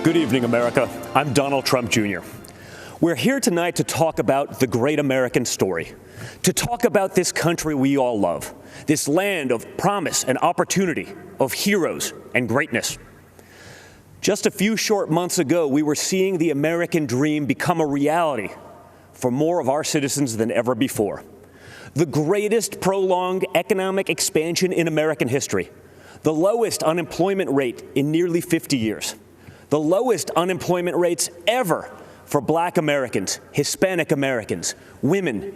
Good evening, America. I'm Donald Trump Jr. We're here tonight to talk about the great American story, to talk about this country we all love, this land of promise and opportunity, of heroes and greatness. Just a few short months ago, we were seeing the American dream become a reality for more of our citizens than ever before. The greatest prolonged economic expansion in American history, the lowest unemployment rate in nearly 50 years. The lowest unemployment rates ever for Black Americans, Hispanic Americans, women,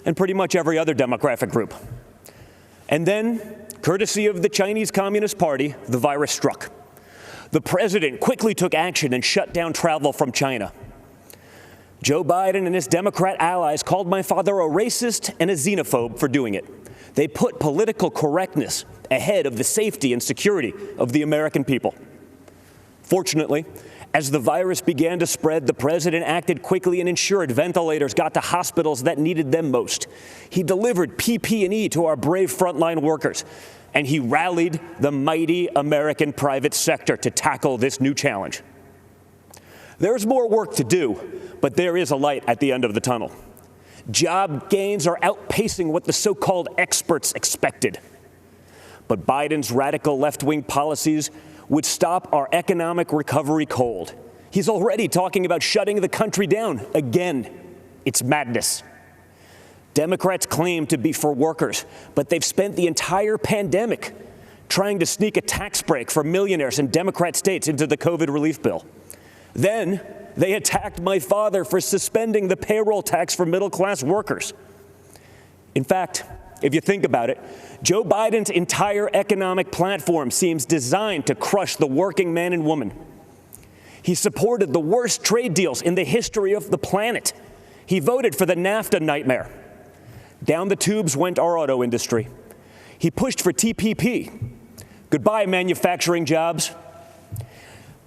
and pretty much every other demographic group. And then, courtesy of the Chinese Communist Party, the virus struck. The president quickly took action and shut down travel from China. Joe Biden and his Democrat allies called my father a racist and a xenophobe for doing it. They put political correctness ahead of the safety and security of the American people. Fortunately, as the virus began to spread, the president acted quickly and ensured ventilators got to hospitals that needed them most. He delivered PPE to our brave frontline workers, and he rallied the mighty American private sector to tackle this new challenge. There's more work to do, but there is a light at the end of the tunnel. Job gains are outpacing what the so-called experts expected. But Biden's radical left-wing policies would stop our economic recovery cold. He's already talking about shutting the country down again. It's madness. Democrats claim to be for workers, but they've spent the entire pandemic trying to sneak a tax break for millionaires in Democrat states into the COVID relief bill. Then they attacked my father for suspending the payroll tax for middle-class workers. In fact, if you think about it, Joe Biden's entire economic platform seems designed to crush the working man and woman. He supported the worst trade deals in the history of the planet. He voted for the NAFTA nightmare. Down the tubes went our auto industry. He pushed for TPP. Goodbye, manufacturing jobs.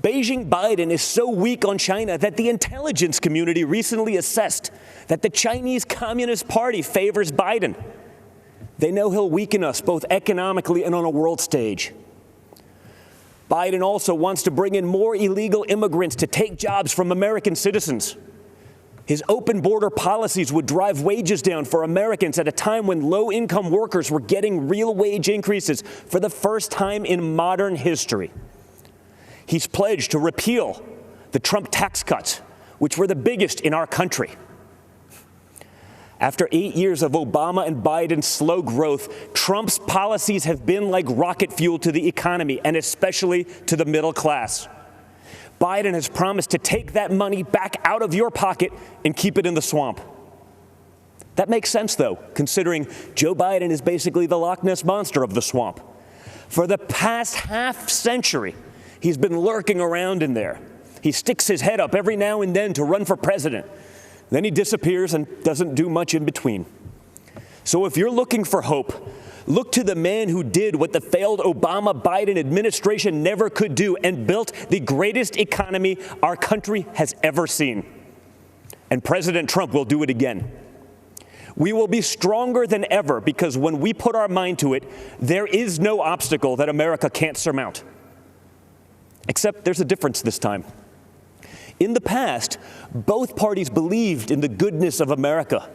Beijing Biden is so weak on China that the intelligence community recently assessed that the Chinese Communist Party favors Biden. They know he'll weaken us both economically and on a world stage. Biden also wants to bring in more illegal immigrants to take jobs from American citizens. His open border policies would drive wages down for Americans at a time when low-income workers were getting real wage increases for the first time in modern history. He's pledged to repeal the Trump tax cuts, which were the biggest in our country. After 8 years of Obama and Biden's slow growth, Trump's policies have been like rocket fuel to the economy, and especially to the middle class. Biden has promised to take that money back out of your pocket and keep it in the swamp. That makes sense, though, considering Joe Biden is basically the Loch Ness Monster of the swamp. For the past half century, he's been lurking around in there. He sticks his head up every now and then to run for president. Then he disappears and doesn't do much in between. So if you're looking for hope, look to the man who did what the failed Obama-Biden administration never could do and built the greatest economy our country has ever seen. And President Trump will do it again. We will be stronger than ever because when we put our mind to it, there is no obstacle that America can't surmount. Except there's a difference this time. In the past, both parties believed in the goodness of America.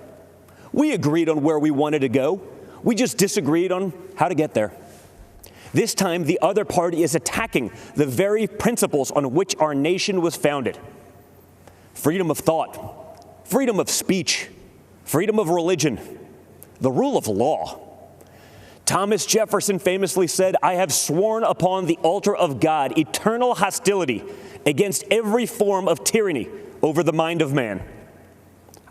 We agreed on where we wanted to go. We just disagreed on how to get there. This time, the other party is attacking the very principles on which our nation was founded. Freedom of thought, freedom of speech, freedom of religion, the rule of law. Thomas Jefferson famously said, "I have sworn upon the altar of God eternal hostility against every form of tyranny over the mind of man."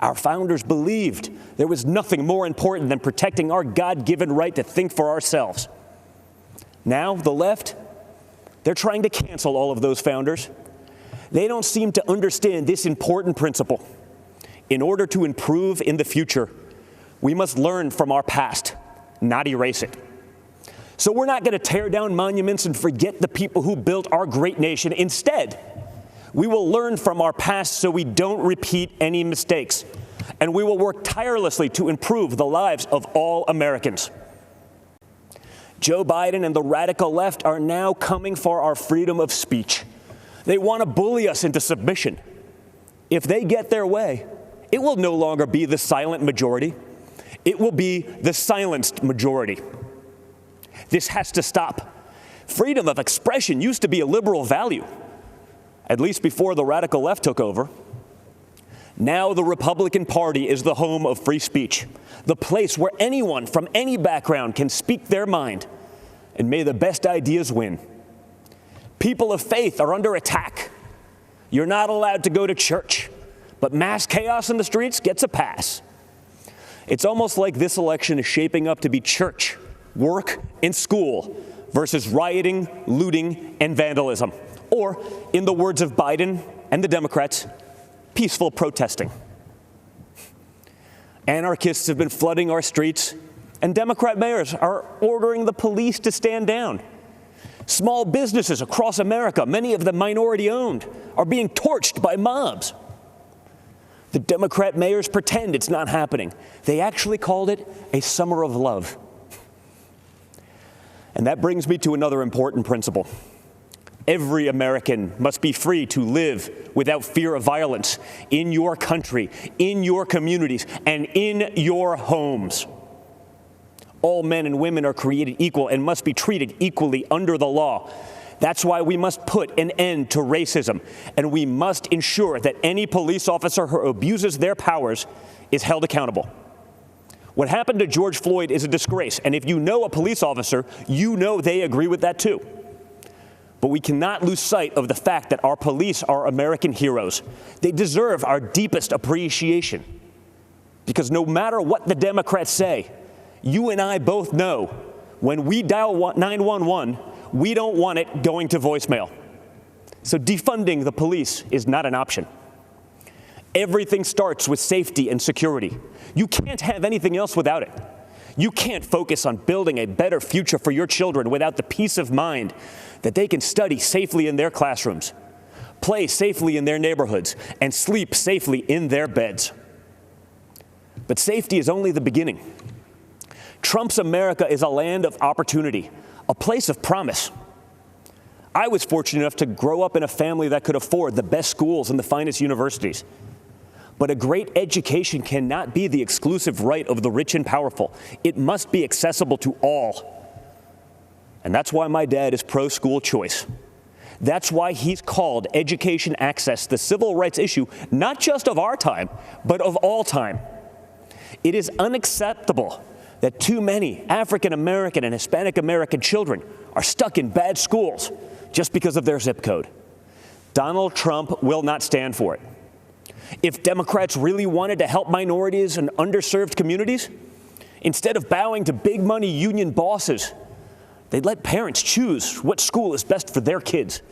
Our founders believed there was nothing more important than protecting our God-given right to think for ourselves. Now, the left, they're trying to cancel all of those founders. They don't seem to understand this important principle. In order to improve in the future, we must learn from our past, not erase it. So we're not going to tear down monuments and forget the people who built our great nation. Instead, we will learn from our past so we don't repeat any mistakes. And we will work tirelessly to improve the lives of all Americans. Joe Biden and the radical left are now coming for our freedom of speech. They want to bully us into submission. If they get their way, it will no longer be the silent majority. It will be the silenced majority. This has to stop. Freedom of expression used to be a liberal value, at least before the radical left took over. Now the Republican Party is the home of free speech, the place where anyone from any background can speak their mind, and may the best ideas win. People of faith are under attack. You're not allowed to go to church, but mass chaos in the streets gets a pass. It's almost like this election is shaping up to be church, work, and school versus rioting, looting, and vandalism. Or, in the words of Biden and the Democrats, peaceful protesting. Anarchists have been flooding our streets, and Democrat mayors are ordering the police to stand down. Small businesses across America, many of them minority-owned, are being torched by mobs. The Democrat mayors pretend it's not happening. They actually called it a summer of love. And that brings me to another important principle. Every American must be free to live without fear of violence in your country, in your communities, and in your homes. All men and women are created equal and must be treated equally under the law. That's why we must put an end to racism, and we must ensure that any police officer who abuses their powers is held accountable. What happened to George Floyd is a disgrace, and if you know a police officer, you know they agree with that too. But we cannot lose sight of the fact that our police are American heroes. They deserve our deepest appreciation. Because no matter what the Democrats say, you and I both know when we dial 911, we don't want it going to voicemail. So defunding the police is not an option. Everything starts with safety and security. You can't have anything else without it. You can't focus on building a better future for your children without the peace of mind that they can study safely in their classrooms, play safely in their neighborhoods, and sleep safely in their beds. But safety is only the beginning. Trump's America is a land of opportunity, a place of promise. I was fortunate enough to grow up in a family that could afford the best schools and the finest universities. But a great education cannot be the exclusive right of the rich and powerful. It must be accessible to all. And that's why my dad is pro-school choice. That's why he's called education access the civil rights issue, not just of our time, but of all time. It is unacceptable that too many African American and Hispanic American children are stuck in bad schools just because of their zip code. Donald Trump will not stand for it. If Democrats really wanted to help minorities and underserved communities, instead of bowing to big money union bosses, they'd let parents choose what school is best for their kids.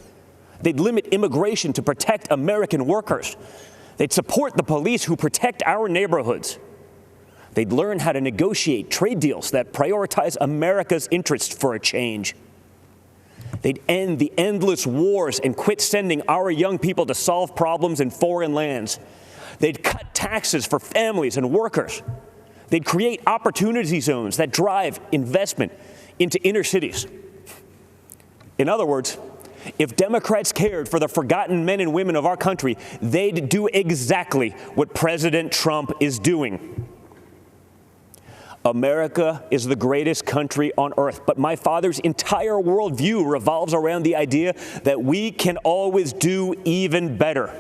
They'd limit immigration to protect American workers. They'd support the police who protect our neighborhoods. They'd learn how to negotiate trade deals that prioritize America's interests for a change. They'd end the endless wars and quit sending our young people to solve problems in foreign lands. They'd cut taxes for families and workers. They'd create opportunity zones that drive investment into inner cities. In other words, if Democrats cared for the forgotten men and women of our country, they'd do exactly what President Trump is doing. America is the greatest country on earth, but my father's entire worldview revolves around the idea that we can always do even better.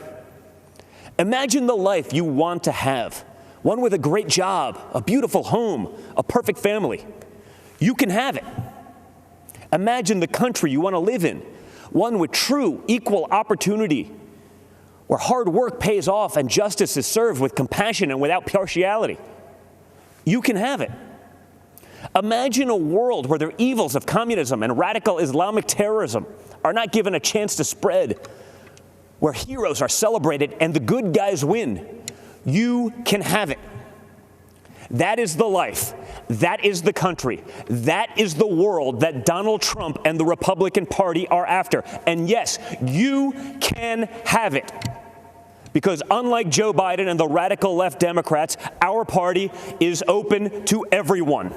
Imagine the life you want to have, one with a great job, a beautiful home, a perfect family. You can have it. Imagine the country you want to live in, one with true equal opportunity, where hard work pays off and justice is served with compassion and without partiality. You can have it. Imagine a world where the evils of communism and radical Islamic terrorism are not given a chance to spread, where heroes are celebrated and the good guys win. You can have it. That is the life. That is the country. That is the world that Donald Trump and the Republican Party are after. And yes, you can have it. Because unlike Joe Biden and the radical left Democrats, our party is open to everyone.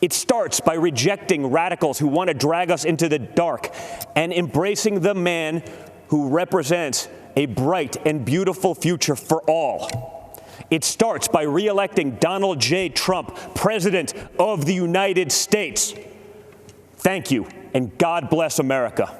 It starts by rejecting radicals who want to drag us into the dark and embracing the man who represents a bright and beautiful future for all. It starts by re-electing Donald J. Trump, President of the United States. Thank you, and God bless America.